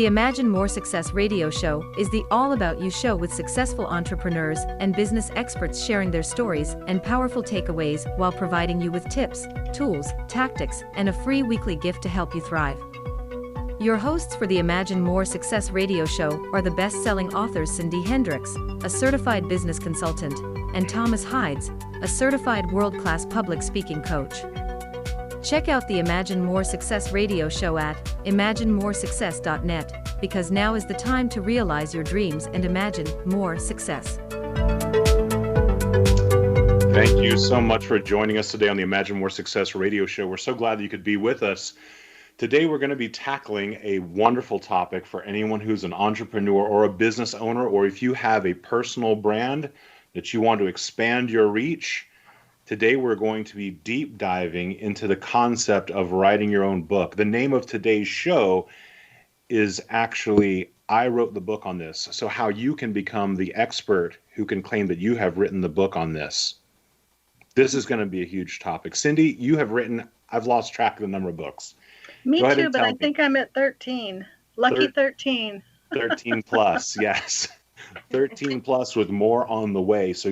The Imagine More Success radio show is the all about you show with successful entrepreneurs and business experts sharing their stories and powerful takeaways while providing you with tips, tools, tactics, and a free weekly gift to help you thrive. Your hosts for the Imagine More Success radio show are the best-selling authors Syndee Hendricks, a certified business consultant, and Thomas Hydes, a certified world-class public speaking coach. Check out the Imagine More Success radio show at imaginemoresuccess.net, because now is the time to realize your dreams and imagine more success. Thank you so much for joining us today on the Imagine More Success radio show. We're so glad that you could be with us. Today, we're going to be tackling a wonderful topic for anyone who's an entrepreneur or a business owner, or if you have a personal brand that you want to expand your reach. Today, we're going to be deep diving into the concept of writing your own book. The name of today's show is actually, I wrote the book on this. So how you can become the expert who can claim that you have written the book on this. This is going to be a huge topic. Syndee, you have written, I've lost track of the number of books. Me too, but I think I'm at 13. Lucky 13. 13 plus, yes. 13 plus with more on the way. So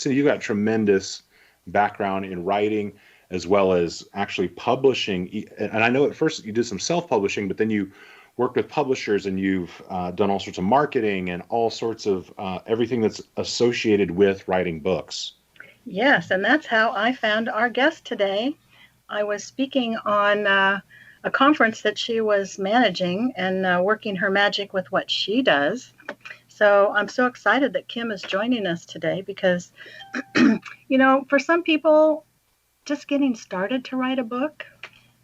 you've got tremendous background in writing as well as actually publishing. And I know at first you did some self-publishing, but then you worked with publishers and you've done all sorts of marketing and all sorts of everything that's associated with writing books. Yes, and that's how I found our guest today. I was speaking on a conference that she was managing and working her magic with what she does. So I'm so excited that Kim is joining us today because, you know, for some people, just getting started to write a book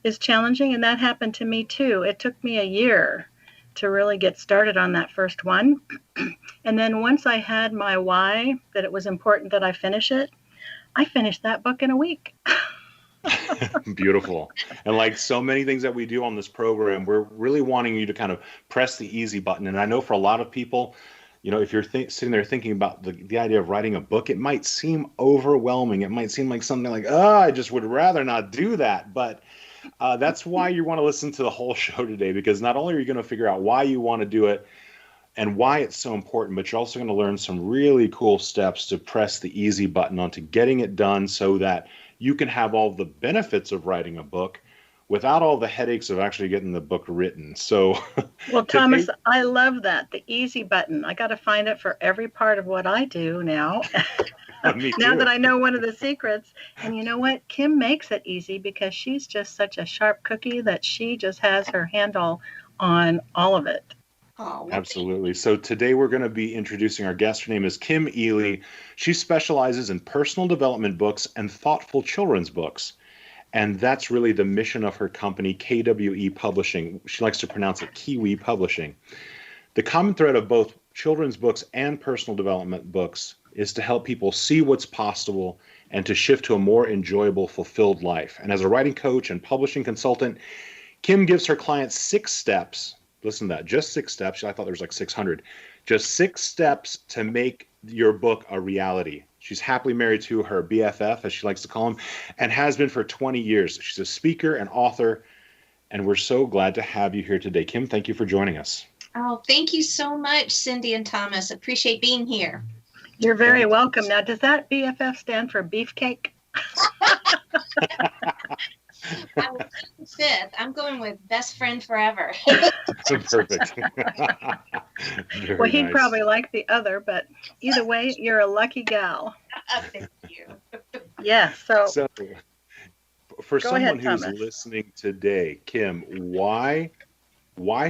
is challenging, and that happened to me too. It took me a year to really get started on that first one. And then once I had my why, that it was important that I finish it, I finished that book in a week. Beautiful. And like so many things that we do on this program, we're really wanting you to kind of press the easy button. And I know for a lot of people, you know, if you're sitting there thinking about the idea of writing a book, it might seem overwhelming. It might seem like something like, I just would rather not do that. But that's why you want to listen to the whole show today, because not only are you going to figure out why you want to do it and why it's so important, but you're also going to learn some really cool steps to press the easy button onto getting it done so that you can have all the benefits of writing a book without all the headaches of actually getting the book written. So, well, Thomas, I love that. The easy button. I got to find it for every part of what I do now. Me too. Now that I know one of the secrets. And you know what? Kim makes it easy because she's just such a sharp cookie that she just has her handle on all of it. Oh, absolutely. So today we're going to be introducing our guest. Her name is Kim Eley. She specializes in personal development books and thoughtful children's books. And that's really the mission of her company, KWE Publishing. She likes to pronounce it KWE Publishing. The common thread of both children's books and personal development books is to help people see what's possible and to shift to a more enjoyable, fulfilled life. And as a writing coach and publishing consultant, Kim gives her clients 6 steps. Listen to that, just 6 steps. I thought there was like 600. Just 6 steps to make your book a reality. She's happily married to her BFF, as she likes to call him, and has been for 20 years. She's a speaker and author, and we're so glad to have you here today. Kim, thank you for joining us. Oh, thank you so much, Syndee and Thomas. Appreciate being here. You're very welcome. Now, does that BFF stand for beefcake? I was 5th. I'm going with best friend forever. Perfect. Well, he'd probably like the other, but either way, you're a lucky gal. Thank you. Yeah. So for someone ahead, who's Thomas. listening today, Kim, why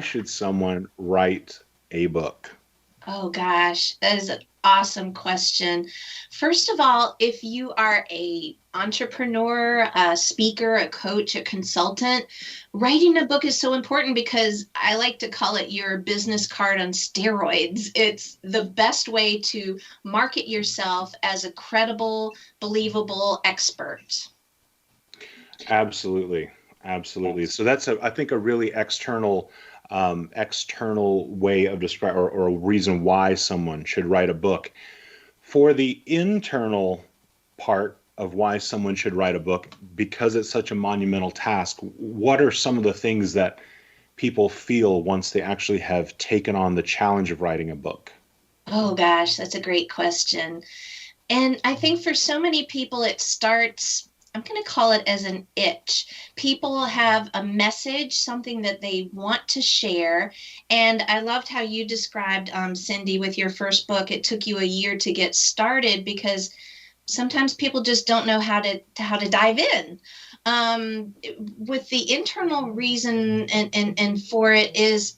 should someone write a book? Oh gosh, that is an awesome question. First of all, if you are a entrepreneur, a speaker, a coach, a consultant, writing a book is so important because I like to call it your business card on steroids. It's the best way to market yourself as a credible, believable expert. Absolutely. So that's I think a really external way of describing or a reason why someone should write a book. For the internal part of why someone should write a book, because it's such a monumental task, what are some of the things that people feel once they actually have taken on the challenge of writing a book? Oh gosh, that's a great question. And I think for so many people, it starts, I'm going to call it as an itch. People have a message, something that they want to share. And I loved how you described, Syndee, with your first book. It took you a year to get started because sometimes people just don't know how to dive in. With the internal reason and for it is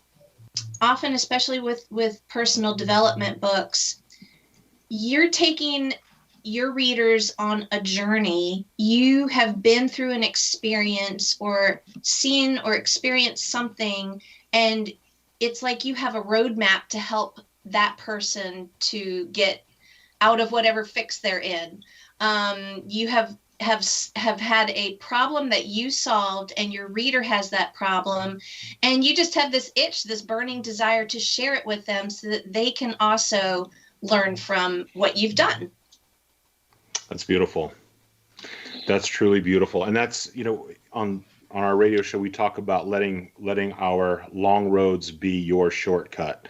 often, especially with personal development books, you're taking your readers on a journey. You have been through an experience or seen or experienced something, and it's like you have a roadmap to help that person to get out of whatever fix they're in. You have had a problem that you solved, and your reader has that problem, and you just have this itch, this burning desire to share it with them so that they can also learn from what you've done. That's beautiful. That's truly beautiful. And that's, on our radio show, we talk about letting our long roads be your shortcut.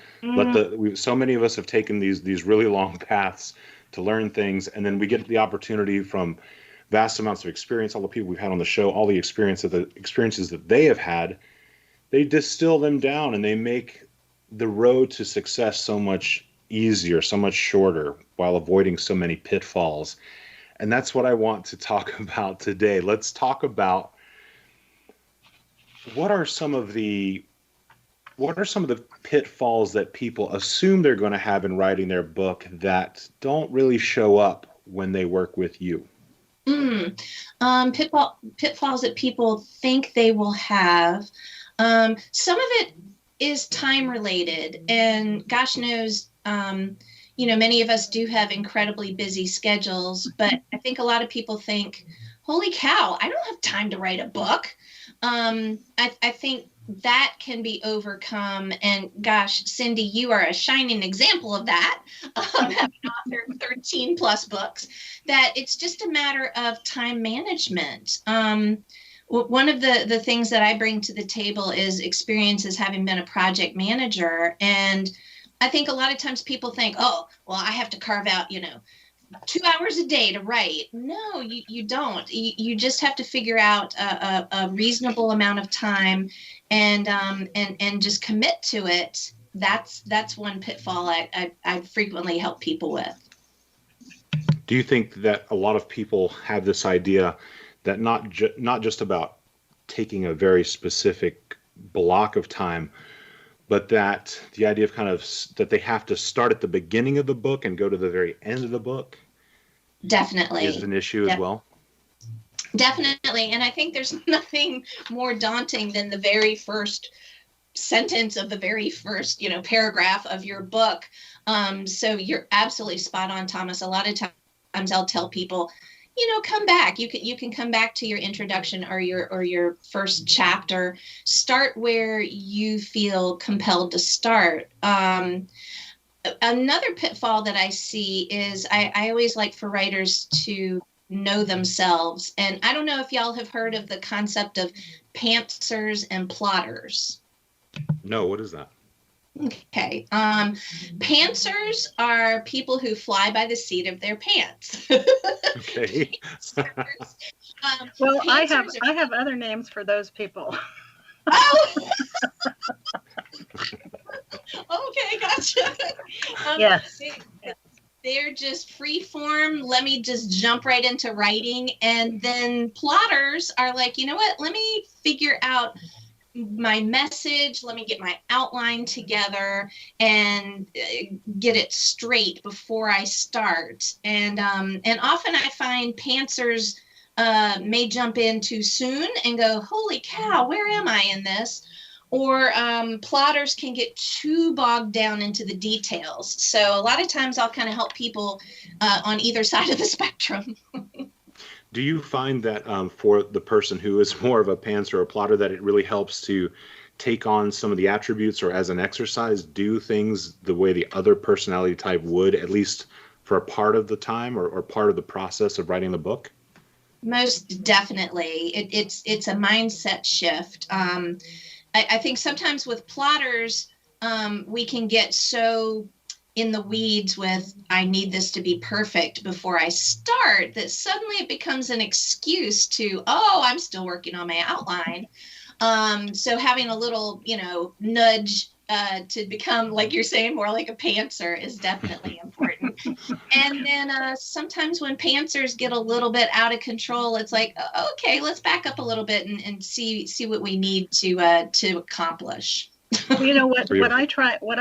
So many of us have taken these really long paths to learn things, and then we get the opportunity from vast amounts of experience, all the people we've had on the show, all the experiences that they have had, they distill them down and they make the road to success so much easier, so much shorter, while avoiding so many pitfalls. And that's what I want to talk about today. Let's talk about what are some of the pitfalls that people assume they're going to have in writing their book that don't really show up when they work with you? Pitfalls that people think they will have. Some of it is time related, and gosh knows, many of us do have incredibly busy schedules, but I think a lot of people think, holy cow, I don't have time to write a book. I think that can be overcome. And gosh, Syndee, you are a shining example of that, having authored 13 plus books, that it's just a matter of time management. One of the things that I bring to the table is experience as having been a project manager. And I think a lot of times people think, oh, well, I have to carve out, 2 hours a day to write. No, you don't. You just have to figure out a reasonable amount of time and just commit to it. That's one pitfall I frequently help people with. Do you think that a lot of people have this idea that not just about taking a very specific block of time, but that the idea of that they have to start at the beginning of the book and go to the very end of the book definitely is an issue as well? Definitely. And I think there's nothing more daunting than the very first sentence of the very first, paragraph of your book. So you're absolutely spot on, Thomas. A lot of times I'll tell people, come back. You can come back to your introduction or your first chapter. Start where you feel compelled to start. Another pitfall that I see is I always like for writers to know themselves. And I don't know if y'all have heard of the concept of pantsers and plotters. No, what is that? Okay. Pantsers are people who fly by the seat of their pants. Okay. Well, I have other names for those people. Oh. Okay, gotcha. Yes. They're just free form. Let me just jump right into writing. And then plotters are like, you know what? Let me figure out my message. Let me get my outline together and get it straight before I start. And often I find pantsers may jump in too soon and go, holy cow, where am I in this? Or plotters can get too bogged down into the details. So a lot of times I'll kind of help people on either side of the spectrum. Do you find that for the person who is more of a pantser or plotter, that it really helps to take on some of the attributes, or as an exercise, do things the way the other personality type would, at least for a part of the time or part of the process of writing the book? Most definitely. It's a mindset shift. I think sometimes with plotters, we can get so in the weeds with, I need this to be perfect before I start, that suddenly it becomes an excuse to, oh, I'm still working on my outline. So having a little, nudge to become, like you're saying, more like a pantser is definitely important. And then sometimes when pantsers get a little bit out of control, it's like, okay, let's back up a little bit and see what we need to accomplish. Well, what I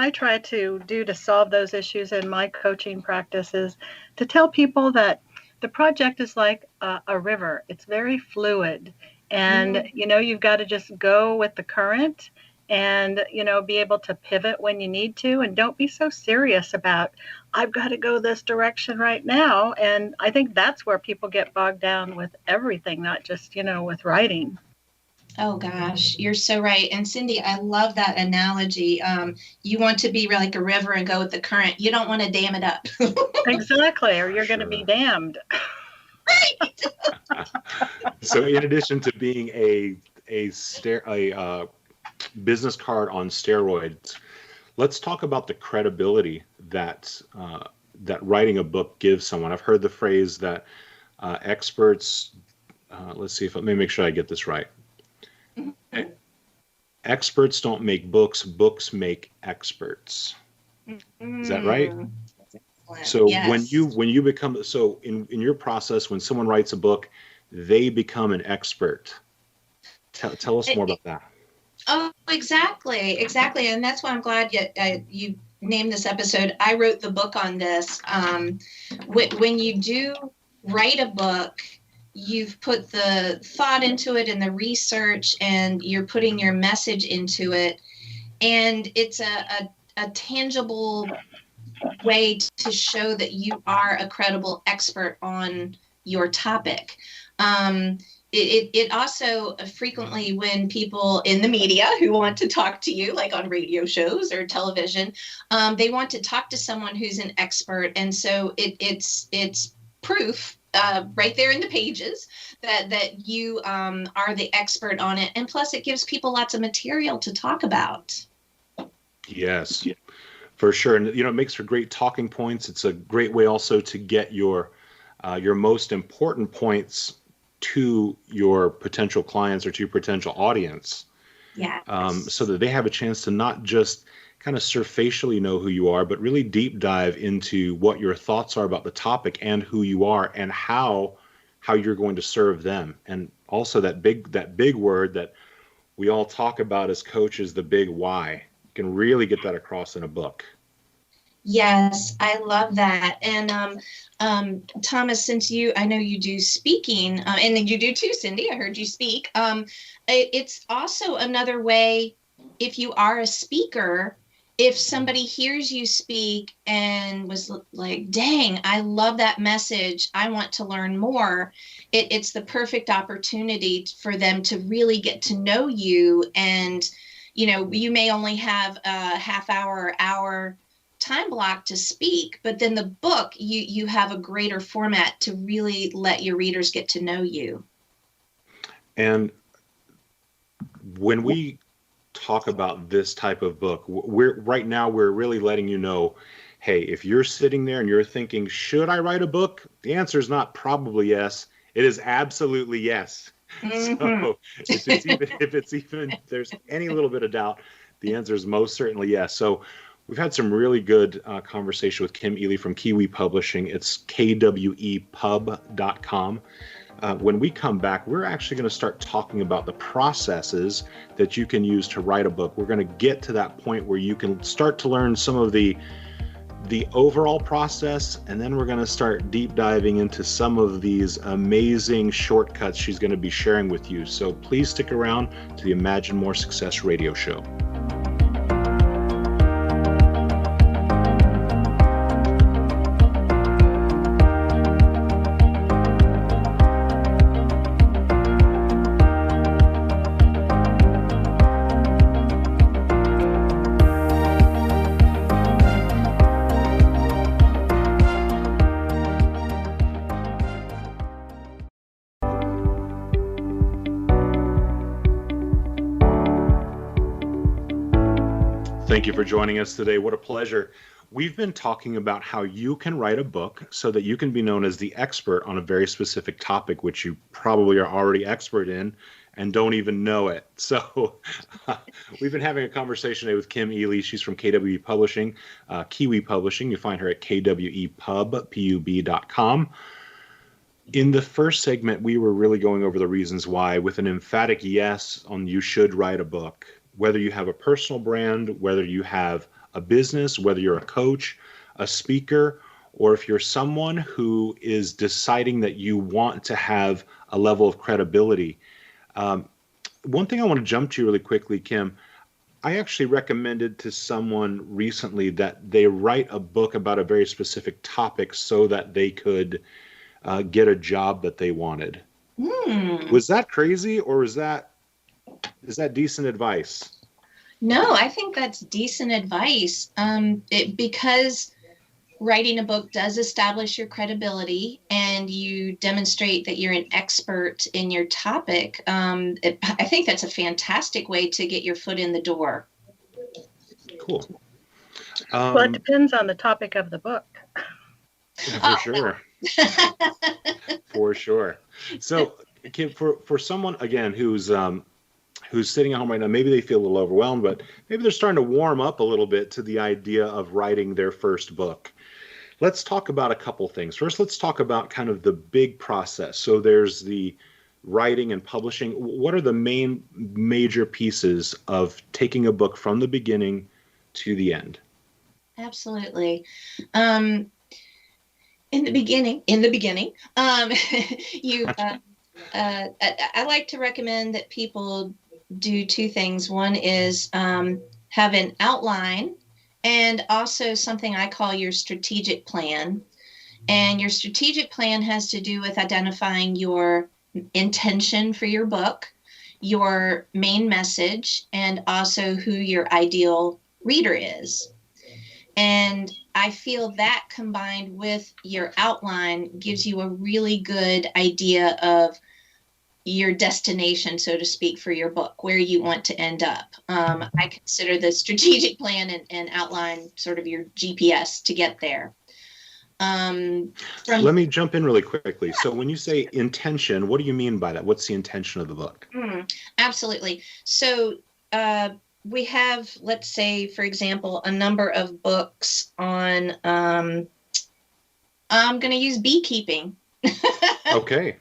try to do to solve those issues in my coaching practice is to tell people that the project is like a river. It's very fluid, and you've got to just go with the current, and be able to pivot when you need to, and don't be so serious about, I've got to go this direction right now. And I think that's where people get bogged down with everything, not just with writing. Oh gosh, you're so right. And Syndee, I love that analogy. You want to be like a river and go with the current. You don't want to dam it up. Exactly, or you're going to be damned. Right. So in addition to being a business card on steroids, let's talk about the credibility that writing a book gives someone. I've heard the phrase that experts, let me make sure I get this right. Mm-hmm. Experts don't make books, books make experts. Mm-hmm. Is that right? So yes. when you become, in your process, when someone writes a book, they become an expert. Tell us more about that. Oh, exactly. And that's why I'm glad you named this episode. I wrote the book on this. When you do write a book, you've put the thought into it and the research, and you're putting your message into it. And it's a tangible way to show that you are a credible expert on your topic. It also frequently, when people in the media who want to talk to you, like on radio shows or television, they want to talk to someone who's an expert. And so it's proof right there in the pages that you are the expert on it. And plus it gives people lots of material to talk about. Yes, for sure. And, it makes for great talking points. It's a great way also to get your most important points to your potential clients or to your potential audience. Yeah. So that they have a chance to not just kind of surfacially know who you are, but really deep dive into what your thoughts are about the topic and who you are and how you're going to serve them. And also that big word that we all talk about as coaches, the big why. You can really get that across in a book. Yes, I love that. And Thomas, since I know you do speaking, and you do too, Syndee, I heard you speak. It's also another way, if you are a speaker, if somebody hears you speak and was like, dang, I love that message, I want to learn more, it's the perfect opportunity for them to really get to know you. And, you may only have a half hour or hour time block to speak, but then the book, you have a greater format to really let your readers get to know you. And when we talk about this type of book, we're really letting you know, hey, if you're sitting there and you're thinking, should I write a book? The answer is not probably yes. It is absolutely yes. Mm-hmm. So if there's any little bit of doubt, the answer is most certainly yes. So we've had some really good conversation with Kim Eley from KWE Publishing. It's KWEPub.com. When we come back, we're actually going to start talking about the processes that you can use to write a book. We're going to get to that point where you can start to learn some of the overall process, and then we're going to start deep diving into some of these amazing shortcuts she's going to be sharing with you. So please stick around to the Imagine More Success radio show. Thank you for joining us today. What a pleasure. We've been talking about how you can write a book so that you can be known as the expert on a very specific topic, which you probably are already expert in and don't even know it. So we've been having a conversation today with Kim Eley. She's from KWE Publishing, KWE Publishing. You find her at kwepub.com. In the first segment, we were really going over the reasons why, with an emphatic yes on you should write a book, whether you have a personal brand, whether you have a business, whether you're a coach, a speaker, or if you're someone who is deciding that you want to have a level of credibility. One thing I want to jump to really quickly, Kim, I actually recommended to someone recently that they write a book about a very specific topic so that they could get a job that they wanted. Was that crazy, or is that decent advice? No, I think that's decent advice. Because writing a book does establish your credibility and you demonstrate that you're an expert in your topic. I think that's a fantastic way to get your foot in the door. Cool. Well, it depends on the topic of the book. For sure. For sure. So, Kim, for someone, again, who's sitting at home right now, maybe they feel a little overwhelmed, but maybe they're starting to warm up a little bit to the idea of writing their first book. Let's talk about a couple things. First, let's talk about kind of the big process. So there's the writing and publishing. What are the major pieces of taking a book from the beginning to the end? Absolutely. In the beginning, I like to recommend that people do two things. One is have an outline, and also something I call your strategic plan. And your strategic plan has to do with identifying your intention for your book, your main message, and also who your ideal reader is. And I feel that combined with your outline gives you a really good idea of your destination, so to speak, for your book, where you want to end up. I consider the strategic plan and outline sort of your GPS to get there. Let me jump in really quickly. So when you say intention, what do you mean by that? What's the intention of the book? Absolutely. So we have, let's say, for example, a number of books on, I'm going to use beekeeping. Okay.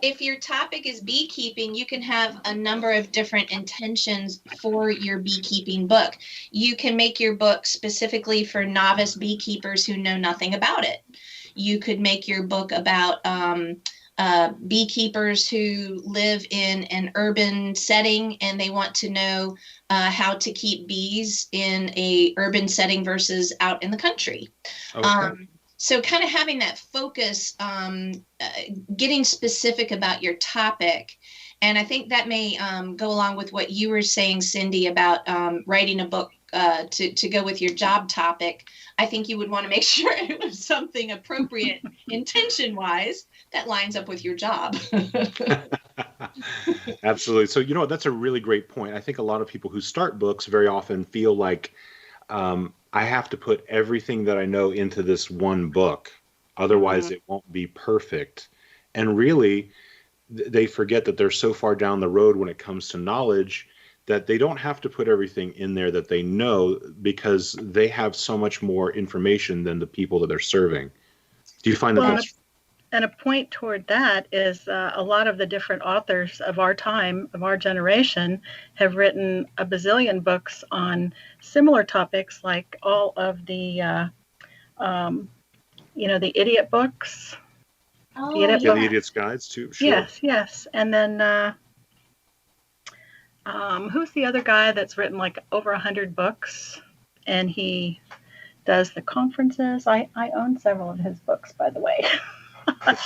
If your topic is beekeeping, you can have a number of different intentions for your beekeeping book. You can make your book specifically for novice beekeepers who know nothing about it. You could make your book about beekeepers who live in an urban setting and they want to know how to keep bees in a urban setting versus out in the country. Okay. So kind of having that focus, getting specific about your topic. And I think that may go along with what you were saying, Syndee, about writing a book to go with your job topic. I think you would want to make sure it was something appropriate intention-wise that lines up with your job. Absolutely. So, that's a really great point. I think a lot of people who start books very often feel like, I have to put everything that I know into this one book. Otherwise, it won't be perfect. And really, they forget that they're so far down the road when it comes to knowledge that they don't have to put everything in there that they know, because they have so much more information than the people that they're serving. Do you find that that's... And a point toward that is a lot of the different authors of our time, of our generation, have written a bazillion books on similar topics, like all of the, the idiot books. The Idiot's Guides, too. Sure. Yes. And then who's the other guy that's written like over 100 books? And he does the conferences. I own several of his books, by the way.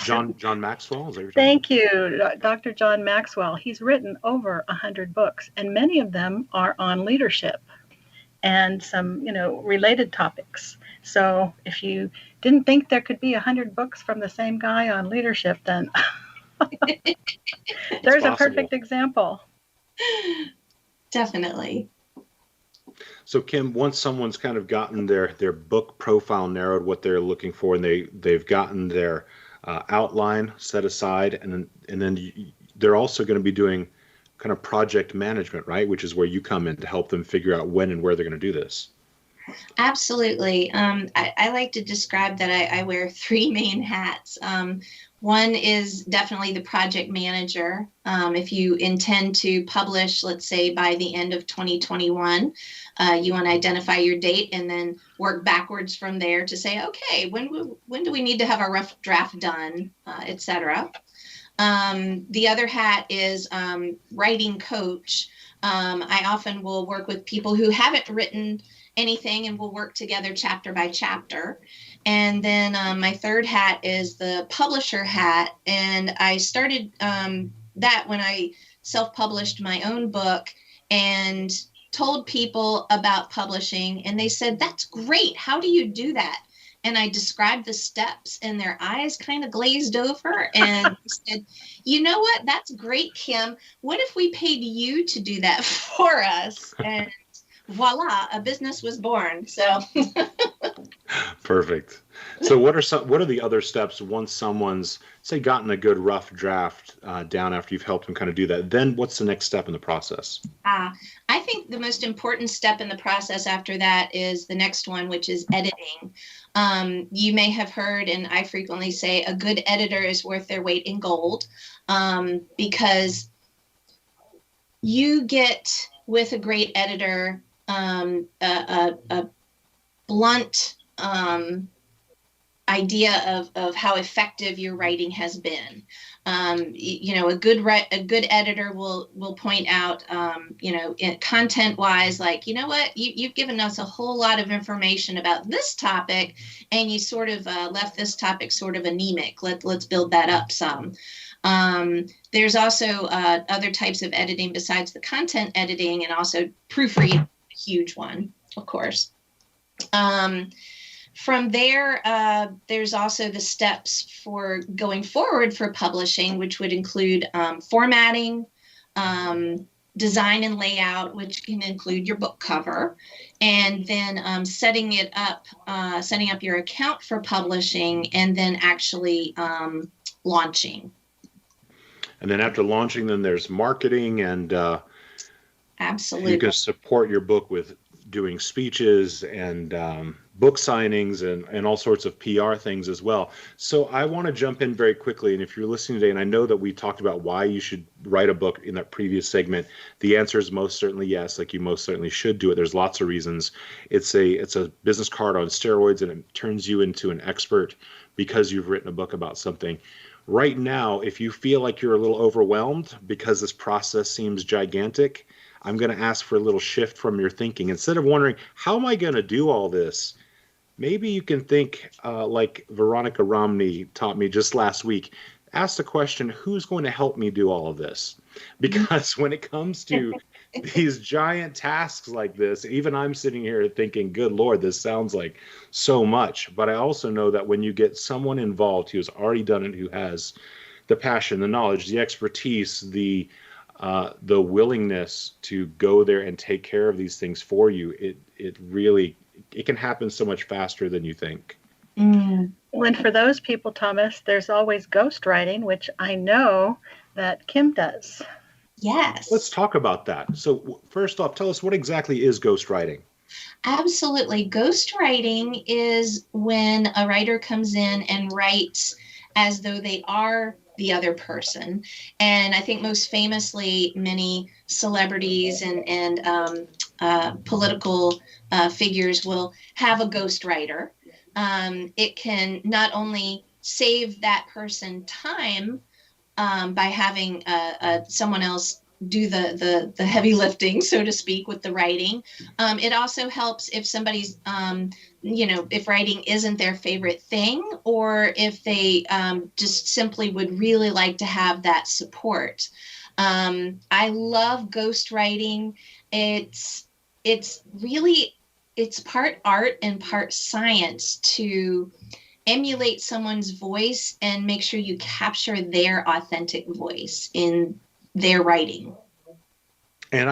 John Maxwell? Is that your Thank you, Dr. John Maxwell. He's written over 100 books, and many of them are on leadership and some, related topics. So if you didn't think there could be 100 books from the same guy on leadership, then there's a perfect example. Definitely. So Kim, once someone's kind of gotten their book profile narrowed, what they're looking for, and they've gotten their outline set aside, and then they're also going to be doing kind of project management, right? Which is where you come in to help them figure out when and where they're going to do this. Absolutely. I like to describe that I wear three main hats. One is definitely the project manager. If you intend to publish, let's say by the end of 2021, you want to identify your date and then work backwards from there to say, okay, when do we need to have our rough draft done, et cetera. The other hat is writing coach. I often will work with people who haven't written anything, and we'll work together chapter by chapter. And then my third hat is the publisher hat. And I started that when I self-published my own book and told people about publishing. And they said, that's great. How do you do that? And I described the steps, and their eyes kind of glazed over and said, you know what? That's great, Kim. What if we paid you to do that for us? And voila, a business was born. So perfect. So what are the other steps once someone's, say, gotten a good rough draft down after you've helped them kind of do that? Then what's the next step in the process? I think the most important step in the process after that is the next one, which is editing. You may have heard, and I frequently say, a good editor is worth their weight in gold, because you get with a great editor a blunt idea of how effective your writing has been. A good editor will point out, content wise, like, you know what, you've given us a whole lot of information about this topic, and you sort of left this topic sort of anemic. Let's build that up some. There's also other types of editing besides the content editing, and also proofreading, a huge one, of course. From there, there's also the steps for going forward for publishing, which would include formatting, design and layout, which can include your book cover, and then setting up your account for publishing, and then actually launching. And then after launching, then there's marketing, and absolutely, you can support your book with doing speeches and book signings and all sorts of PR things as well. So I want to jump in very quickly. And if you're listening today, and I know that we talked about why you should write a book in that previous segment, the answer is most certainly yes. Like, you most certainly should do it. There's lots of reasons. It's a business card on steroids, and it turns you into an expert because you've written a book about something. Right now, if you feel like you're a little overwhelmed because this process seems gigantic, I'm going to ask for a little shift from your thinking. Instead of wondering, how am I going to do all this? Maybe you can think like Veronica Romney taught me just last week. Ask the question, who's going to help me do all of this? Because when it comes to these giant tasks like this, even I'm sitting here thinking, good Lord, this sounds like so much. But I also know that when you get someone involved who has already done it, who has the passion, the knowledge, the expertise, the willingness to go there and take care of these things for you, it can happen so much faster than you think. Mm. Well, and for those people, Thomas, there's always ghostwriting, which I know that Kim does. Yes. Let's talk about that. So first off, tell us, what exactly is ghostwriting? Absolutely. Ghostwriting is when a writer comes in and writes as though they are the other person. And I think most famously, many celebrities and political figures will have a ghostwriter. It can not only save that person time by having someone else do the heavy lifting, so to speak, with the writing. It also helps if somebody's, if writing isn't their favorite thing, or if they just simply would really like to have that support. I love ghostwriting. It's part art and part science to emulate someone's voice and make sure you capture their authentic voice in their writing. And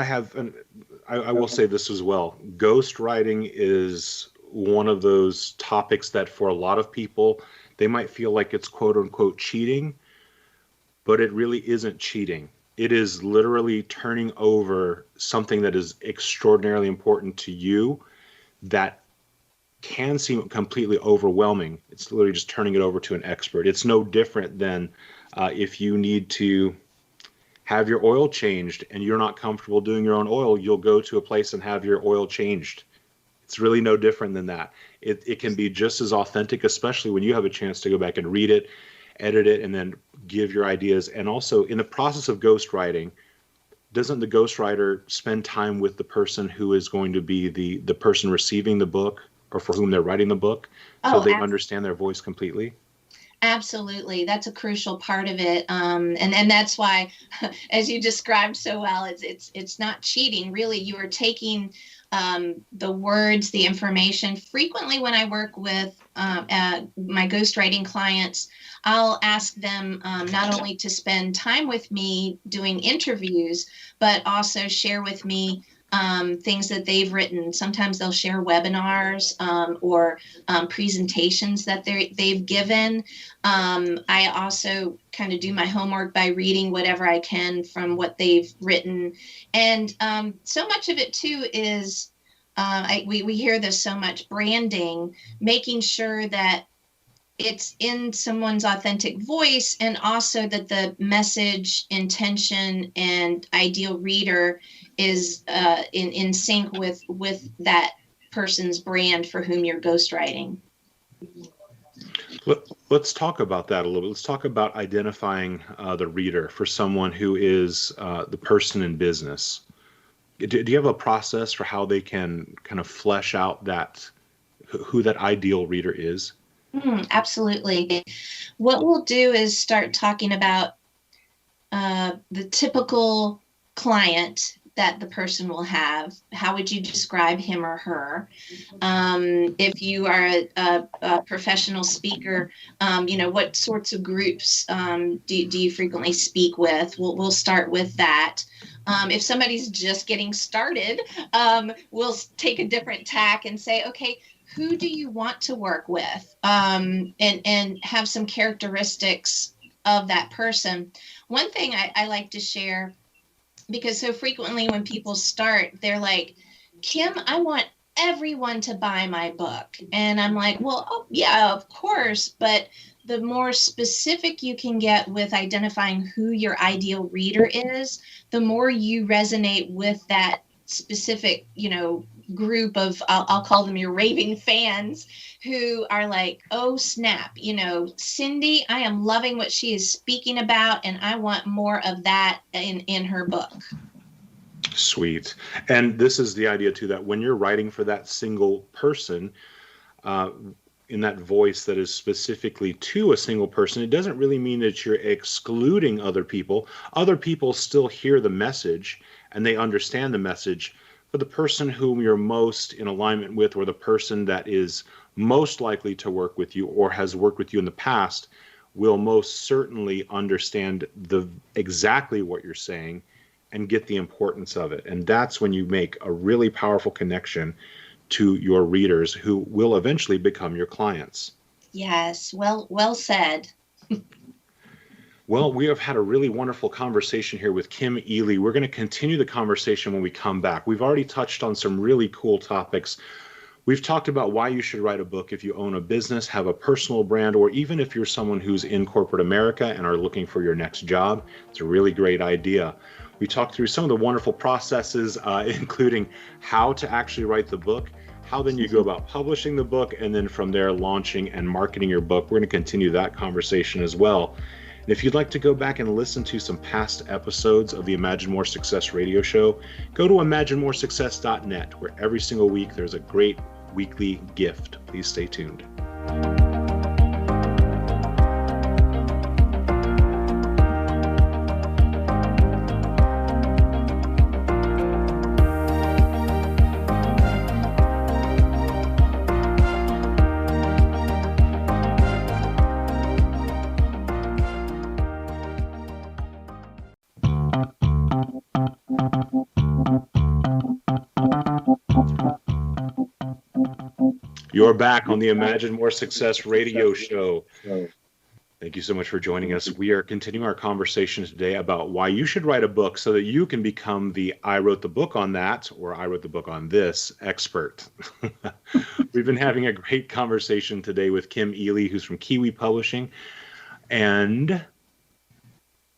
I will say this as well. Ghostwriting is one of those topics that for a lot of people, they might feel like it's quote unquote cheating, but it really isn't cheating. It is literally turning over something that is extraordinarily important to you that can seem completely overwhelming. It's literally just turning it over to an expert. It's no different than if you need to have your oil changed and you're not comfortable doing your own oil, you'll go to a place and have your oil changed. It's really no different than that. It can be just as authentic, especially when you have a chance to go back and read it, edit it, and then give your ideas. And also in the process of ghostwriting, doesn't the ghostwriter spend time with the person who is going to be the person receiving the book or for whom they're writing the book, so they understand their voice completely? Absolutely. That's a crucial part of it. And that's why, as you described so well, it's not cheating. Really, you are taking the words, the information. Frequently when I work with my ghostwriting clients, I'll ask them not only to spend time with me doing interviews, but also share with me things that they've written. Sometimes they'll share webinars or presentations that they've given. I also kind of do my homework by reading whatever I can from what they've written. And so much of it too is, we hear this so much, branding, making sure that it's in someone's authentic voice, and also that the message, intention, and ideal reader is in sync with that person's brand for whom you're ghostwriting. Let's talk about that a little bit. Let's talk about identifying the reader for someone who is the person in business. Do you have a process for how they can kind of flesh out who that ideal reader is? Absolutely. What we'll do is start talking about the typical client that the person will have. How would you describe him or her? If you are a professional speaker, what sorts of groups do you frequently speak with? We'll start with that. If somebody's just getting started, we'll take a different tack and say, okay, who do you want to work with? And have some characteristics of that person. One thing I like to share, because so frequently when people start, they're like, Kim, I want everyone to buy my book. And I'm like, well, yeah, of course. But the more specific you can get with identifying who your ideal reader is, the more you resonate with that specific, group of, I'll call them your raving fans, who are like, oh snap, Syndee, I am loving what she is speaking about, and I want more of that in her book. Sweet. And this is the idea too, that when you're writing for that single person, in that voice that is specifically to a single person, it doesn't really mean that you're excluding other people. Other people still hear the message and they understand the message, but the person whom you're most in alignment with, or the person that is most likely to work with you or has worked with you in the past, will most certainly understand exactly what you're saying and get the importance of it. And that's when you make a really powerful connection to your readers, who will eventually become your clients. Yes, well said. Well, we have had a really wonderful conversation here with Kim Eley. We're going to continue the conversation when we come back. We've already touched on some really cool topics. We've talked about why you should write a book if you own a business, have a personal brand, or even if you're someone who's in corporate America and are looking for your next job. It's a really great idea. We talked through some of the wonderful processes, including how to actually write the book, how then you go about publishing the book, and then from there launching and marketing your book. We're going to continue that conversation as well. And if you'd like to go back and listen to some past episodes of the Imagine More Success radio show, go to imaginemoresuccess.net, where every single week there's a great weekly gift. Please stay tuned. You're back on the Imagine More Success radio show. Thank you so much for joining us. We are continuing our conversation today about why you should write a book so that you can become the I wrote the book on that, or I wrote the book on this expert. We've been having a great conversation today with Kim Eley, who's from KWE Publishing. And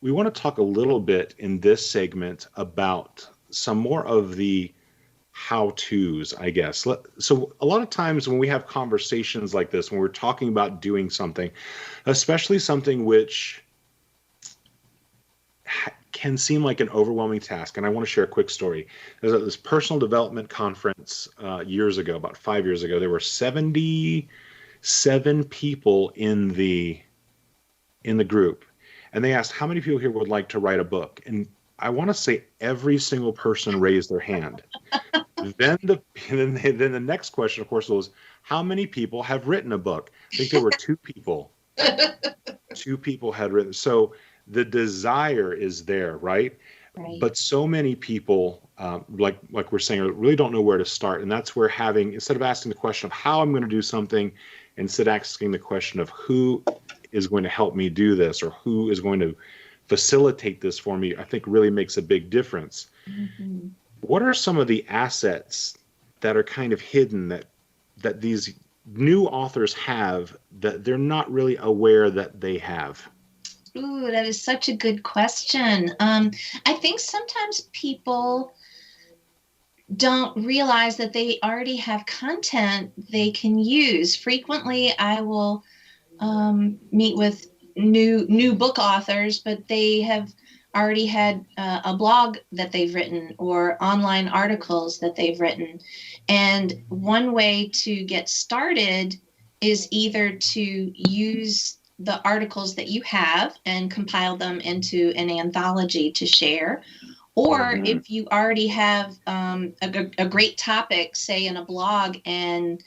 we want to talk a little bit in this segment about some more of the how-tos, I guess. So a lot of times when we have conversations like this, when we're talking about doing something, especially something which can seem like an overwhelming task, and I want to share a quick story. There's this personal development conference years ago, about 5 years ago. There were 77 people in the group, and they asked how many people here would like to write a book, and I want to say every single person raised their hand. Then the next question, of course, was how many people have written a book? I think there were 2 people. 2 people had written. So the desire is there, right? But so many people, like we're saying, really don't know where to start. And that's where instead of asking the question of how I'm going to do something, instead asking the question of who is going to help me do this, or who is going to facilitate this for me, I think really makes a big difference. Mm-hmm. What are some of the assets that are kind of hidden that these new authors have that they're not really aware that they have? Ooh, that is such a good question. I think sometimes people don't realize that they already have content they can use. Frequently, I will meet with new book authors, but they have already had a blog that they've written or online articles that they've written. And one way to get started is either to use the articles that you have and compile them into an anthology to share. Or if you already have a great topic, say in a blog, and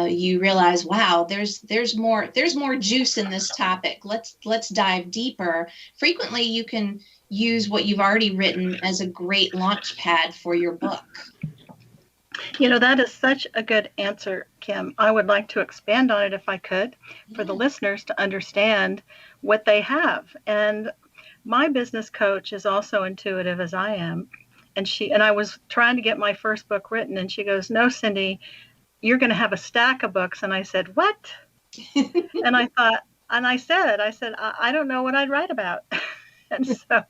you realize, wow, there's more juice in this topic. Let's dive deeper. Frequently, you can use what you've already written as a great launch pad for your book. You know, that is such a good answer, Kim. I would like to expand on it if I could, for the listeners to understand what they have. And my business coach is also intuitive as I am. And I was trying to get my first book written, and she goes, "No, Syndee, you're going to have a stack of books." And I said, "What?" And I thought, and I said, I don't know what I'd write about. And so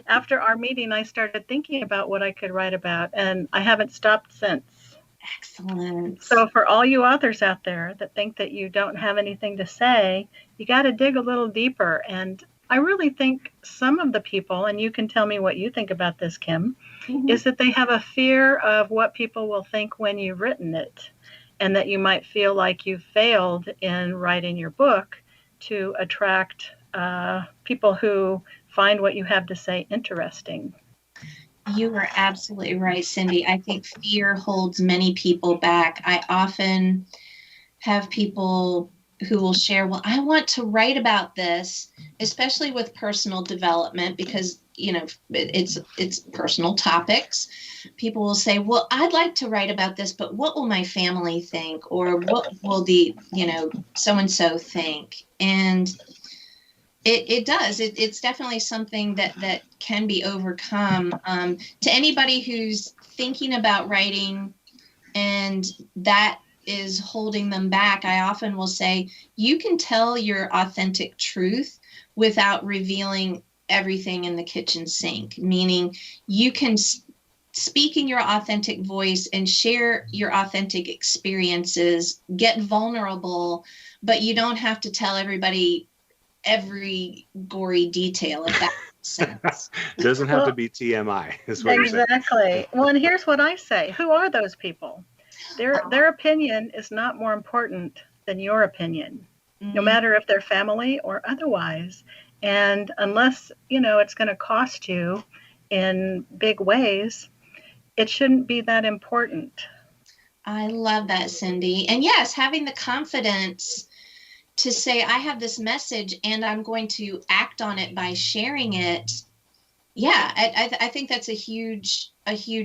after our meeting, I started thinking about what I could write about, and I haven't stopped since. Excellent. So for all you authors out there that think that you don't have anything to say, you got to dig a little deeper. And I really think some of the people, and you can tell me what you think about this, Kim, is that they have a fear of what people will think when you've written it, and that you might feel like you've failed in writing your book to attract people who find what you have to say interesting. You are absolutely right, Syndee. I think fear holds many people back. I often have people who will share, well, I want to write about this, especially with personal development, because, you know, it's personal topics. People will say, well, I'd like to write about this, but what will my family think? Or what will the, so-and-so think? And it does. It's definitely something that can be overcome. To anybody who's thinking about writing and that is holding them back, I often will say, you can tell your authentic truth without revealing everything in the kitchen sink, meaning you can speak in your authentic voice and share your authentic experiences, get vulnerable, but you don't have to tell everybody every gory detail, if that makes sense. It doesn't have to be TMI. Is what exactly. Well, and here's what I say. Who are those people? Their opinion is not more important than your opinion, no matter if they're family or otherwise. And unless, it's going to cost you in big ways, it shouldn't be that important. I love that, Syndee. And yes, having the confidence to say, I have this message and I'm going to act on it by sharing it, Yeah, I think that's a huge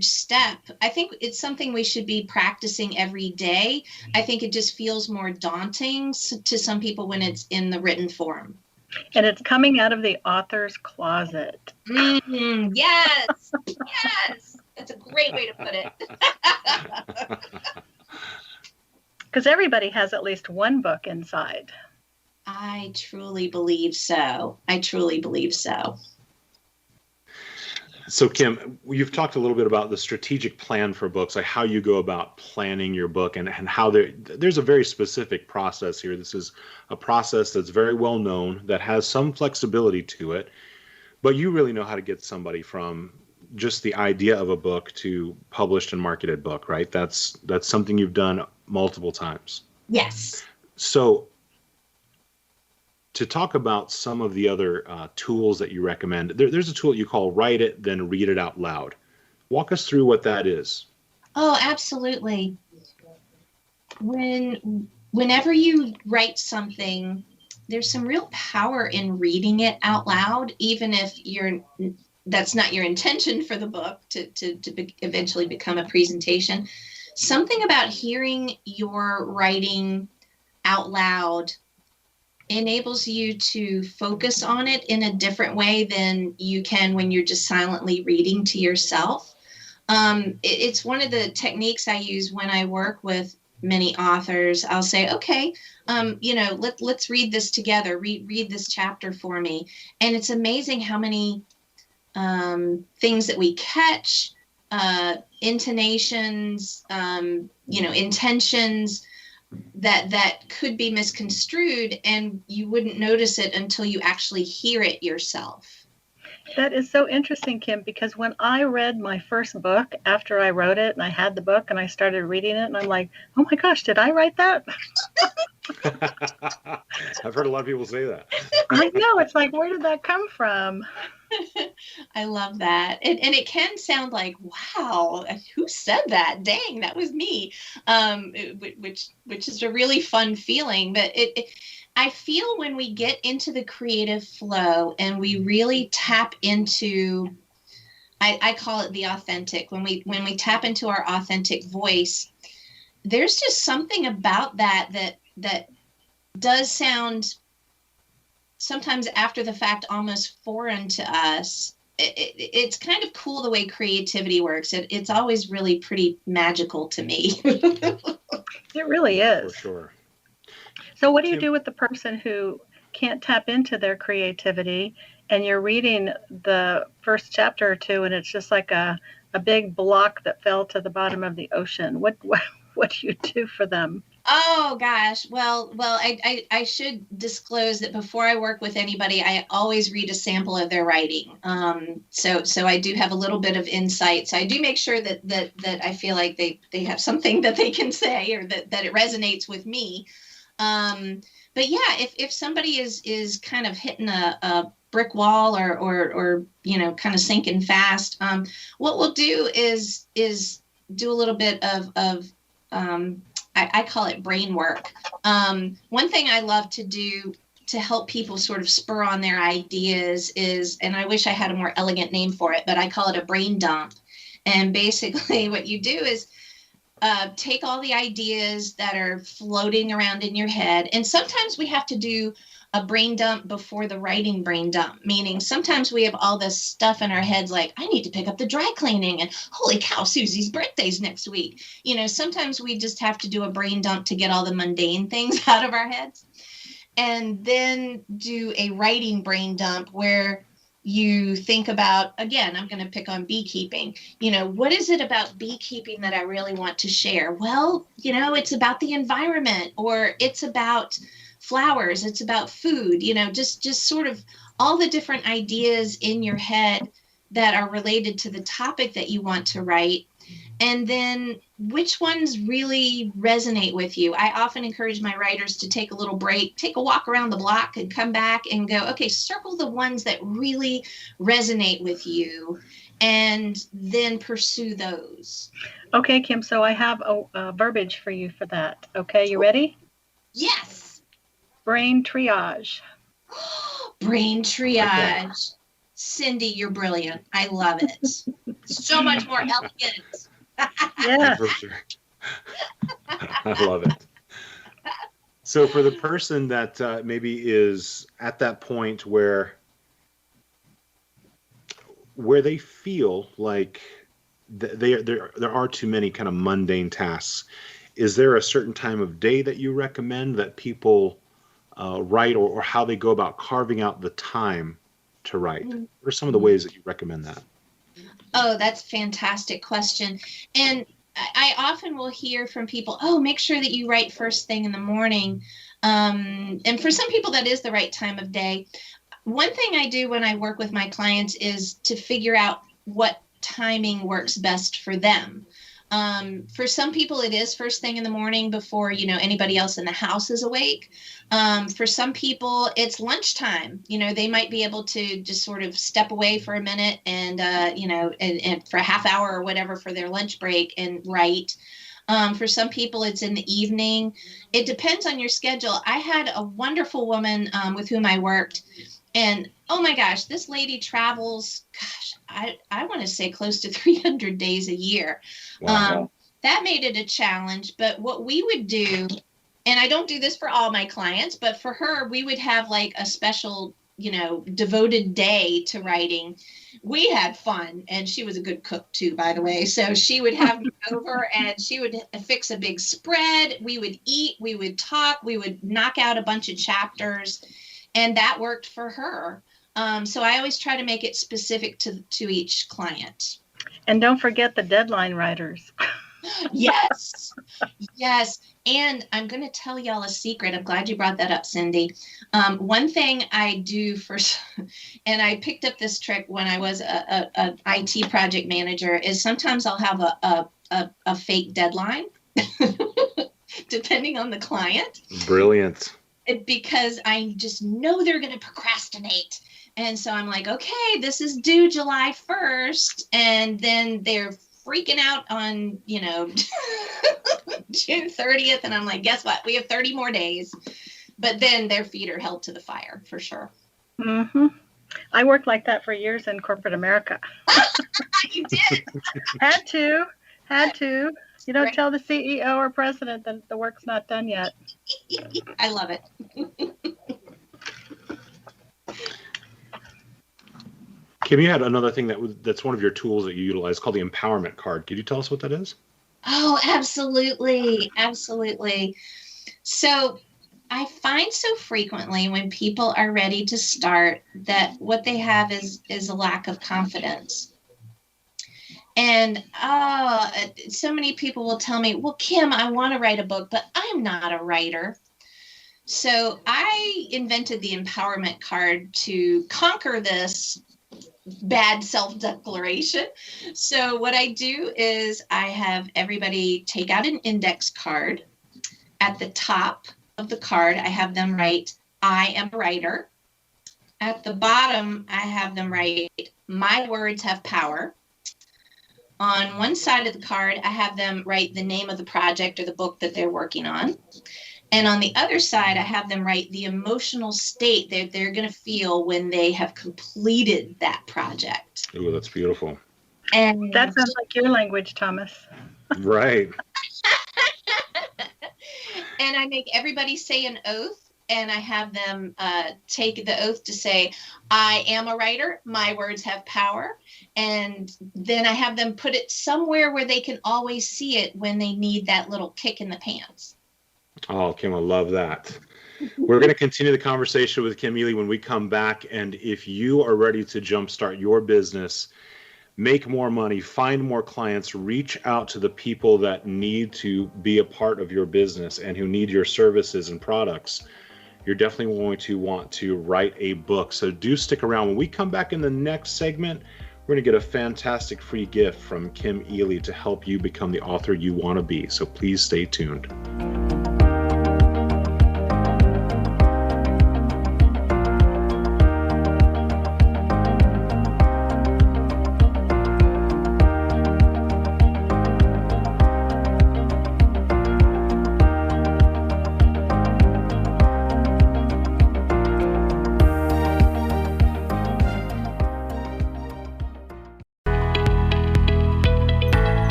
step. I think it's something we should be practicing every day. I think it just feels more daunting to some people when it's in the written form. And it's coming out of the author's closet. Yes, yes. That's a great way to put it. Because everybody has at least one book inside. I truly believe so. I truly believe so. So, Kim, you've talked a little bit about the strategic plan for books, like how you go about planning your book, and how there's a very specific process here. This is a process that's very well known, that has some flexibility to it, but you really know how to get somebody from just the idea of a book to published and marketed book, right? That's something you've done multiple times. Yes. So, to talk about some of the other tools that you recommend, there's a tool you call Write It, Then Read It Out Loud. Walk us through what that is. Oh, absolutely. Whenever you write something, there's some real power in reading it out loud, even if that's not your intention for the book to eventually become a presentation. Something about hearing your writing out loud enables you to focus on it in a different way than you can when you're just silently reading to yourself. It's one of the techniques I use when I work with many authors. I'll say, okay, let's read this together. Read this chapter for me. And it's amazing how many things that we catch, intonations, intentions, that could be misconstrued, and you wouldn't notice it until you actually hear it yourself. That is so interesting, Kim, because when I read my first book after I wrote it, and I had the book and I started reading it, and I'm like, oh my gosh, did I write that? I've heard a lot of people say that. I know. It's like, where did that come from? I love that. And it can sound like, wow, who said that? Dang, that was me. Which is a really fun feeling. But I feel when we get into the creative flow and we really tap into, I call it the authentic, when we tap into our authentic voice, there's just something about that does sound sometimes after the fact almost foreign to us. It's kind of cool the way creativity works. It's always really pretty magical to me. It really is. For sure. So what do you do with the person who can't tap into their creativity, and you're reading the first chapter or two and it's just like a big block that fell to the bottom of the ocean? What do you do for them? Oh gosh. Well, I should disclose that before I work with anybody, I always read a sample of their writing. So I do have a little bit of insight. So I do make sure that I feel like they have something that they can say, or that it resonates with me. But yeah, if somebody is kind of hitting a brick wall or kind of sinking fast, what we'll do is do a little bit of I call it brain work. One thing I love to do to help people sort of spur on their ideas is, and I wish I had a more elegant name for it, but I call it a brain dump. And basically what you do is take all the ideas that are floating around in your head. And sometimes we have to do a brain dump before the writing brain dump, meaning sometimes we have all this stuff in our heads like, I need to pick up the dry cleaning, and holy cow, Susie's birthday's next week. Sometimes we just have to do a brain dump to get all the mundane things out of our heads, and then do a writing brain dump where you think about, again, I'm going to pick on beekeeping. What is it about beekeeping that I really want to share? Well, it's about the environment, or it's about flowers, it's about food, just sort of all the different ideas in your head that are related to the topic that you want to write. And then which ones really resonate with you? I often encourage my writers to take a little break, take a walk around the block, and come back and go, okay, circle the ones that really resonate with you, and then pursue those. Okay, Kim, so I have a verbiage for you for that. Okay, you ready? Yes. Brain triage. Brain triage. Syndee, you're brilliant. I love it. So much more elegant. Yeah. For sure. I love it. So for the person that maybe is at that point where they feel like there are too many kind of mundane tasks, is there a certain time of day that you recommend that people write, or how they go about carving out the time to write? What are some of the ways that you recommend that? Oh, that's a fantastic question. And I often will hear from people, oh, make sure that you write first thing in the morning. And for some people, that is the right time of day. One thing I do when I work with my clients is to figure out what timing works best for them. For some people, it is first thing in the morning before, anybody else in the house is awake. For some people, it's lunchtime. They might be able to just sort of step away for a minute and, and for a half hour or whatever for their lunch break and write. For some people, it's in the evening. It depends on your schedule. I had a wonderful woman with whom I worked, and oh my gosh, this lady travels, I want to say close to 300 days a year. Wow. That made it a challenge. But what we would do, and I don't do this for all my clients, but for her, we would have like a special, devoted day to writing. We had fun, and she was a good cook too, by the way. So she would have me over and she would fix a big spread. We would eat, we would talk, we would knock out a bunch of chapters, and that worked for her. So I always try to make it specific to each client. And don't forget the deadline writers. Yes. And I'm going to tell y'all a secret. I'm glad you brought that up, Syndee. One thing I do and I picked up this trick when I was a IT project manager, is sometimes I'll have a fake deadline, depending on the client. Brilliant. Because I just know they're going to procrastinate. And so I'm like, okay, this is due July 1st. And then they're freaking out on, June 30th. And I'm like, guess what? We have 30 more days. But then their feet are held to the fire for sure. Mm-hmm. I worked like that for years in corporate America. You did? Had to. You don't tell the CEO or president that the work's not done yet. I love it. Kim, you had another thing that's one of your tools that you utilize called the empowerment card. Could you tell us what that is? Oh, absolutely. Absolutely. So I find so frequently when people are ready to start that what they have is a lack of confidence. And so many people will tell me, well, Kim, I want to write a book, but I'm not a writer. So I invented the empowerment card to conquer this bad self-declaration. So what I do is I have everybody take out an index card. At the top of the card, I have them write, I am a writer. At the bottom, I have them write, my words have power. On one side of the card, I have them write the name of the project or the book that they're working on. And on the other side, I have them write the emotional state that they're going to feel when they have completed that project. Oh, that's beautiful. And that sounds like your language, Thomas. Right. And I make everybody say an oath, and I have them take the oath to say, I am a writer, my words have power. And then I have them put it somewhere where they can always see it when they need that little kick in the pants. Oh, Kim, I love that. We're going to continue the conversation with Kim Eley when we come back. And if you are ready to jumpstart your business, make more money, find more clients, reach out to the people that need to be a part of your business and who need your services and products, you're definitely going to want to write a book. So do stick around. When we come back in the next segment, we're going to get a fantastic free gift from Kim Eley to help you become the author you want to be. So please stay tuned.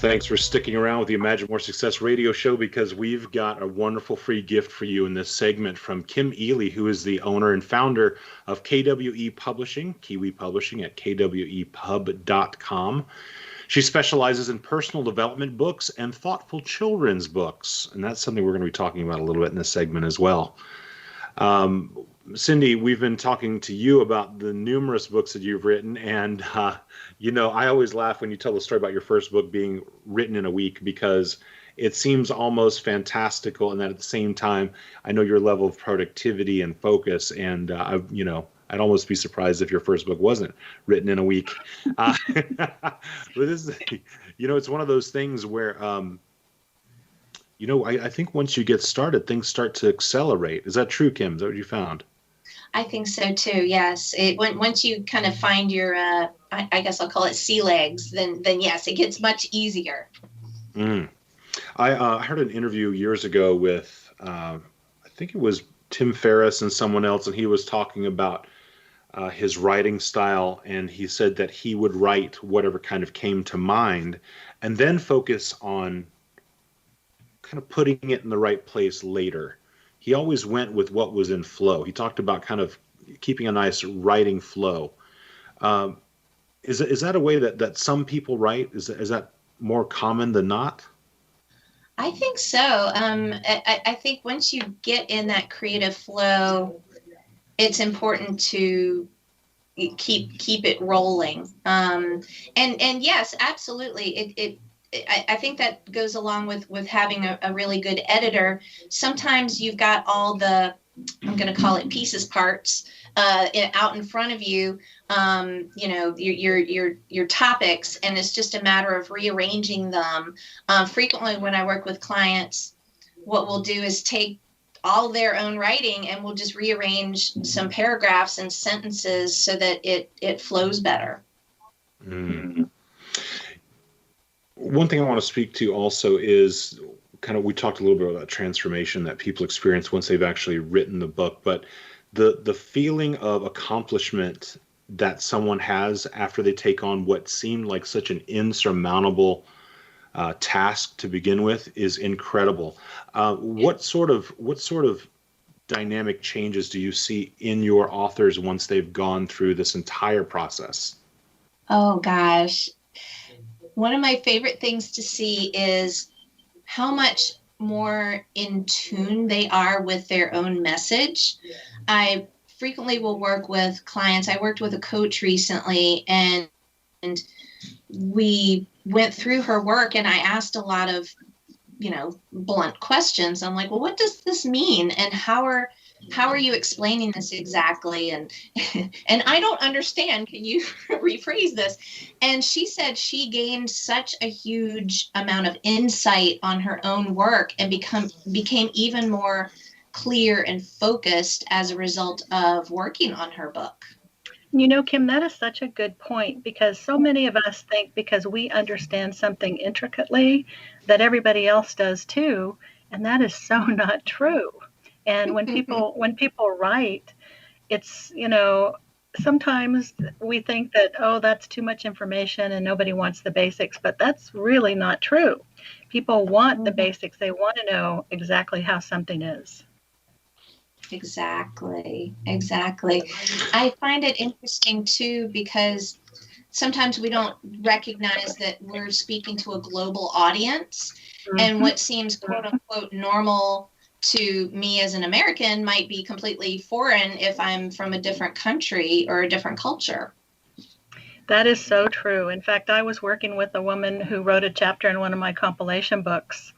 Thanks for sticking around with the Imagine More Success radio show, because we've got a wonderful free gift for you in this segment from Kim Eley, who is the owner and founder of KWE Publishing, KWE Publishing at kwepub.com. She specializes in personal development books and thoughtful children's books, and that's something we're going to be talking about a little bit in this segment as well. Syndee, we've been talking to you about the numerous books that you've written, and I always laugh when you tell the story about your first book being written in a week, because it seems almost fantastical, and then at the same time, I know your level of productivity and focus, and I'd almost be surprised if your first book wasn't written in a week. But this is, it's one of those things where, I think once you get started, things start to accelerate. Is that true, Kim? Is that what you found? I think so too. Yes. Once you kind of find your, I guess I'll call it sea legs, then yes, it gets much easier. I heard an interview years ago with, I think it was Tim Ferriss and someone else, and he was talking about his writing style, and he said that he would write whatever kind of came to mind and then focus on kind of putting it in the right place later. He always went with what was in flow. He talked about kind of keeping a nice writing flow. Is that a way that some people write? Is that more common than not? I think so. I think once you get in that creative flow, it's important to keep it rolling. And yes, absolutely. I think that goes along with having a really good editor. Sometimes you've got all the, I'm going to call it pieces, parts out in front of you, your topics, and it's just a matter of rearranging them. Frequently when I work with clients, what we'll do is take all their own writing and we'll just rearrange some paragraphs and sentences so that it flows better. Mm. One thing I want to speak to also is kind of, we talked a little bit about transformation that people experience once they've actually written the book, but the feeling of accomplishment that someone has after they take on what seemed like such an insurmountable task to begin with is incredible. What sort of dynamic changes do you see in your authors once they've gone through this entire process? Oh gosh. One of my favorite things to see is how much more in tune they are with their own message. I frequently will work with clients. I worked with a coach recently, and we went through her work, and I asked a lot of, blunt questions. I'm like, well, what does this mean? And how are you explaining this exactly? And I don't understand. Can you rephrase this? And she said she gained such a huge amount of insight on her own work and became even more clear and focused as a result of working on her book. Kim, that is such a good point, because so many of us think because we understand something intricately that everybody else does too, and that is so not true. And when people write, it's, sometimes we think that, oh, that's too much information and nobody wants the basics, but that's really not true. People want the basics. They want to know exactly how something is. Exactly. I find it interesting too, because sometimes we don't recognize that we're speaking to a global audience, and what seems quote unquote normal to me as an American might be completely foreign if I'm from a different country or a different culture. That is so true. In fact, I was working with a woman who wrote a chapter in one of my compilation books,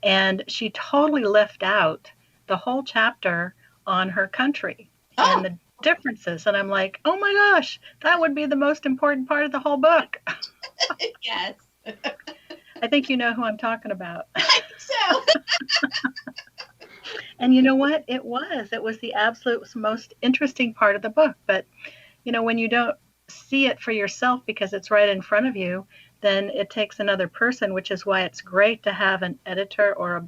and she totally left out the whole chapter on her country and the differences. And I'm like, oh my gosh, that would be the most important part of the whole book. Yes. I think you know who I'm talking about. I think so. And you know what? It was the absolute most interesting part of the book. But, when you don't see it for yourself because it's right in front of you, then it takes another person, which is why it's great to have an editor or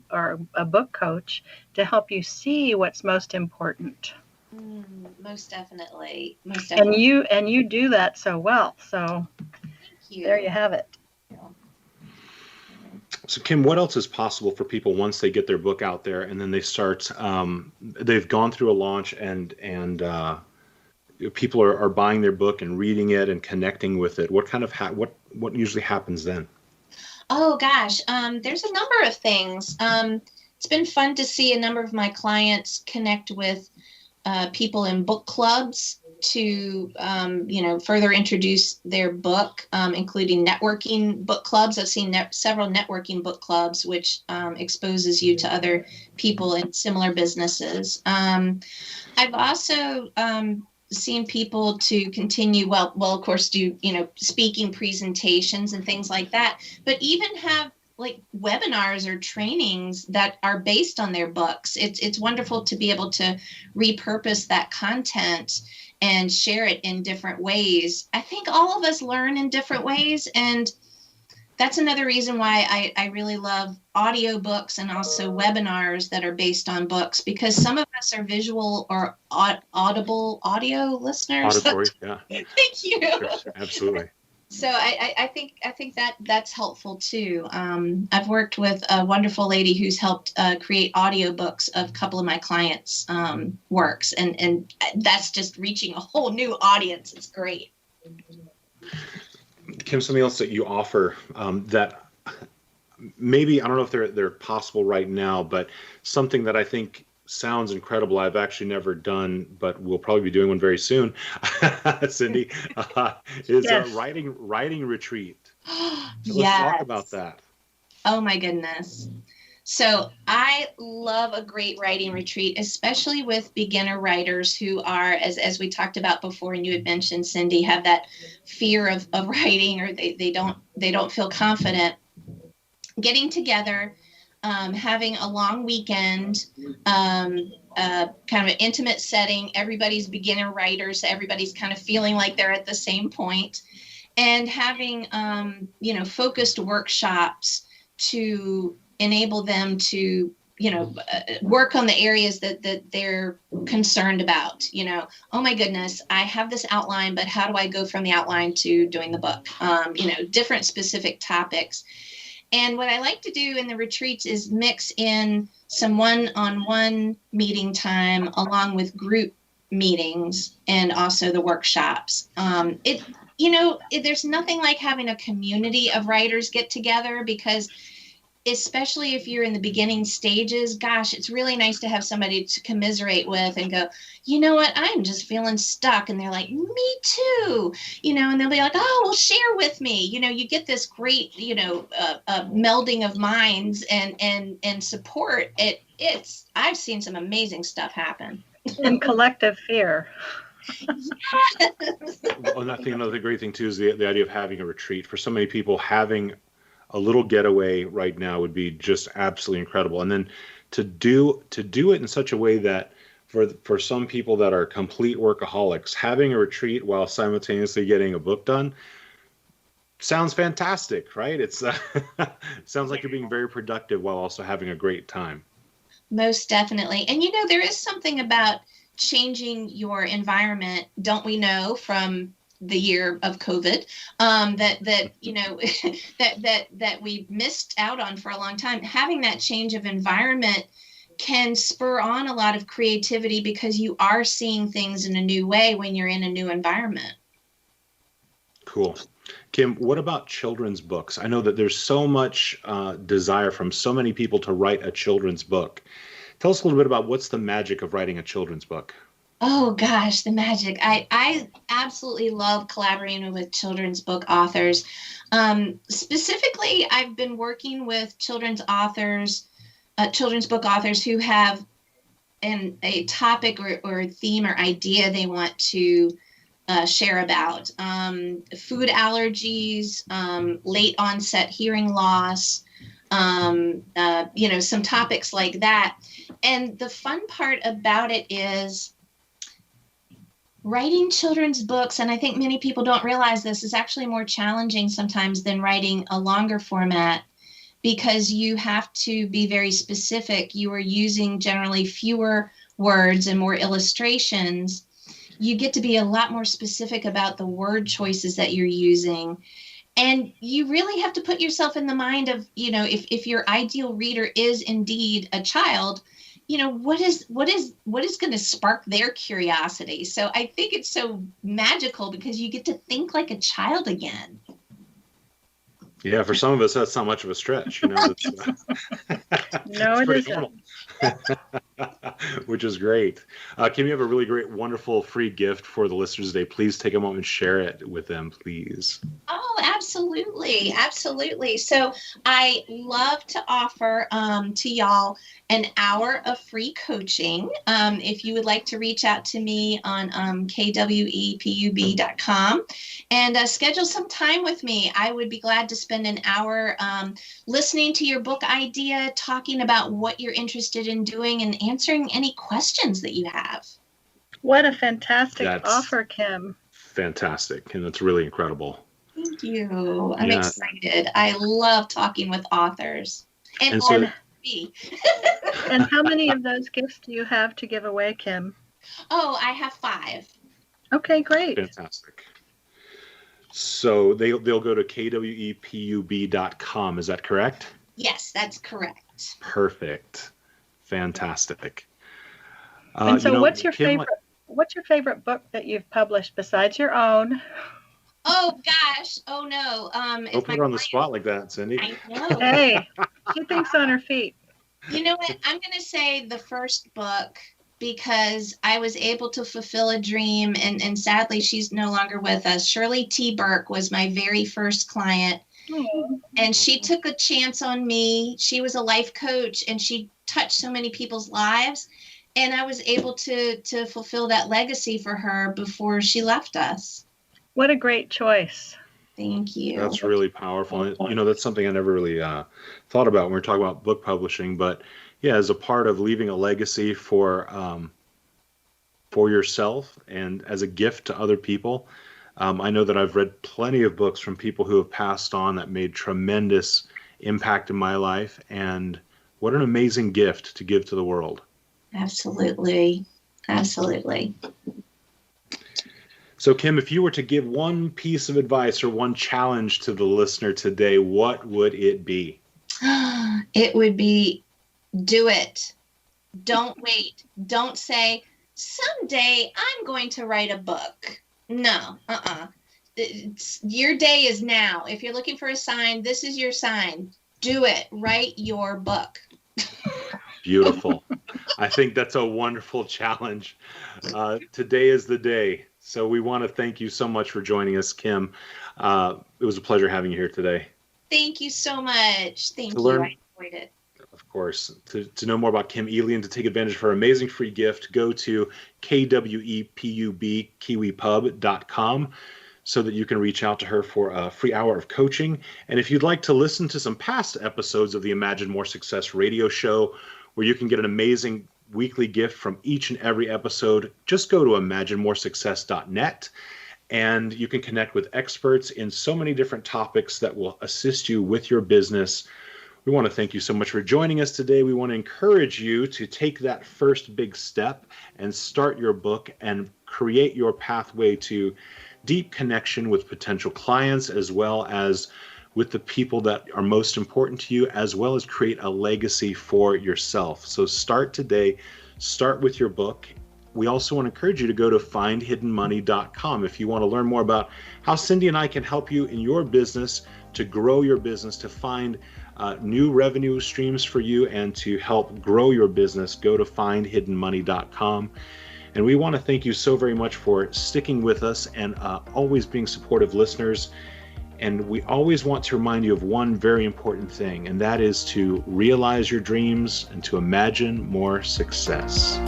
a book coach to help you see what's most important. Most definitely. And you do that so well. So there you have it. So Kim, what else is possible for people once they get their book out there and then they start, they've gone through a launch and people are buying their book and reading it and connecting with it? What kind of, what usually happens then? Oh gosh, there's a number of things. It's been fun to see a number of my clients connect with people in book clubs to, further introduce their book, including networking book clubs. I've seen several networking book clubs, which exposes you to other people in similar businesses. I've also seen people to continue, well, of course, do, speaking presentations and things like that, but even have like webinars or trainings that are based on their books. It's wonderful to be able to repurpose that content and share it in different ways. I think all of us learn in different ways, and that's another reason why I really love audiobooks and also webinars that are based on books, because some of us are visual or audible audio listeners. Auditory, yeah. Thank you. Sure, absolutely. So I think that's helpful too. I've worked with a wonderful lady who's helped create audiobooks of a couple of my clients' works, and that's just reaching a whole new audience. It's great. Kim, something else that you offer that maybe, I don't know if they're possible right now, but something that I think sounds incredible, I've actually never done, but we'll probably be doing one very soon, Syndee, is Yes. a writing retreat. So Yes. let's talk about that. Oh my goodness. So I love a great writing retreat, especially with beginner writers who are, as we talked about before, and you had mentioned, Syndee, have that fear of writing, or they don't feel confident. Getting together, having a long weekend, kind of an intimate setting. Everybody's beginner writers, so everybody's kind of feeling like they're at the same point, and having focused workshops to enable them to work on the areas that they're concerned about. Oh my goodness, I have this outline, but how do I go from the outline to doing the book? Different specific topics. And what I like to do in the retreats is mix in some one-on-one meeting time along with group meetings and also the workshops. There's nothing like having a community of writers get together, because especially if you're in the beginning stages, gosh, it's really nice to have somebody to commiserate with and go, you know what, I'm just feeling stuck. And they're like, me too, and they'll be like, oh, well, share with me. You get this great, melding of minds and support. I've seen some amazing stuff happen. And collective fear. Yes. Well, I think another great thing too is the idea of having a retreat. For so many people, having a little getaway right now would be just absolutely incredible. And then to do it in such a way that for some people that are complete workaholics, having a retreat while simultaneously getting a book done sounds fantastic, right? It's sounds like you're being very productive while also having a great time. Most definitely. And there is something about changing your environment, don't we know, from the year of COVID, that we missed out on for a long time. Having that change of environment can spur on a lot of creativity, because you are seeing things in a new way when you're in a new environment. Cool. Kim, what about children's books? I know that there's so much desire from so many people to write a children's book. Tell us a little bit about what's the magic of writing a children's book. Oh gosh, the magic. I absolutely love collaborating with children's book authors. Specifically, I've been working with children's book authors who have a topic or theme or idea they want to share about. Food allergies, late onset hearing loss, some topics like that. And the fun part about it is writing children's books, and I think many people don't realize this, is actually more challenging sometimes than writing a longer format, because you have to be very specific. You are using generally fewer words and more illustrations. You get to be a lot more specific about the word choices that you're using. And you really have to put yourself in the mind of, if your ideal reader is indeed a child, what is going to spark their curiosity? So I think it's so magical because you get to think like a child again. Yeah, for some of us, that's not much of a stretch. No, it isn't. Which is great. Kim, you have a really great, wonderful free gift for the listeners today. Please take a moment and share it with them, please. Oh, absolutely. Absolutely. So I love to offer to y'all an hour of free coaching. If you would like to reach out to me on kwepub.com and schedule some time with me, I would be glad to spend an hour listening to your book idea, talking about what you're interested in doing, and answering any questions that you have. What a fantastic offer, Kim. Fantastic. And that's really incredible. Thank you. I'm excited. I love talking with authors. And me. And how many of those gifts do you have to give away, Kim? Oh, I have 5. Okay, great. Fantastic. So they'll go to kwepub.com. Is that correct? Yes, that's correct. Perfect. Fantastic. And so what's your favorite book that you've published besides your own? Oh gosh. Oh no. Don't put her on the spot like that, Syndee. I know. Hey, she thinks on her feet. You know what? I'm going to say the first book because I was able to fulfill a dream, and sadly she's no longer with us. Shirley T. Burke was my very first client. And she took a chance on me. She was a life coach, and she touched so many people's lives. And I was able to fulfill that legacy for her before she left us. What a great choice. Thank you. That's really powerful. That's something I never really thought about when we're talking about book publishing. But yeah, as a part of leaving a legacy for yourself and as a gift to other people, I know that I've read plenty of books from people who have passed on that made tremendous impact in my life. And what an amazing gift to give to the world. Absolutely. Absolutely. So, Kim, if you were to give one piece of advice or one challenge to the listener today, what would it be? It would be do it. Don't wait. Don't say, someday I'm going to write a book. No, your day is now. If you're looking for a sign, this is your sign. Do it. Write your book. Beautiful. I think that's a wonderful challenge. Today is the day. So we want to thank you so much for joining us, Kim. It was a pleasure having you here today. Thank you so much. Thank you. I enjoyed it. Of course. To know more about Kim Eley and to take advantage of her amazing free gift, go to kwepub.com so that you can reach out to her for a free hour of coaching. And if you'd like to listen to some past episodes of the Imagine More Success radio show, where you can get an amazing weekly gift from each and every episode, just go to imaginemoresuccess.net, and you can connect with experts in so many different topics that will assist you with your business. We want to thank you so much for joining us today. We want to encourage you to take that first big step and start your book and create your pathway to deep connection with potential clients, as well as with the people that are most important to you, as well as create a legacy for yourself. So start today, start with your book. We also want to encourage you to go to findhiddenmoney.com if you want to learn more about how Syndee and I can help you in your business to grow your business, to find new revenue streams for you, and to help grow your business. Go to findhiddenmoney.com. And we want to thank you so very much for sticking with us and always being supportive listeners. And we always want to remind you of one very important thing, and that is to realize your dreams and to imagine more success.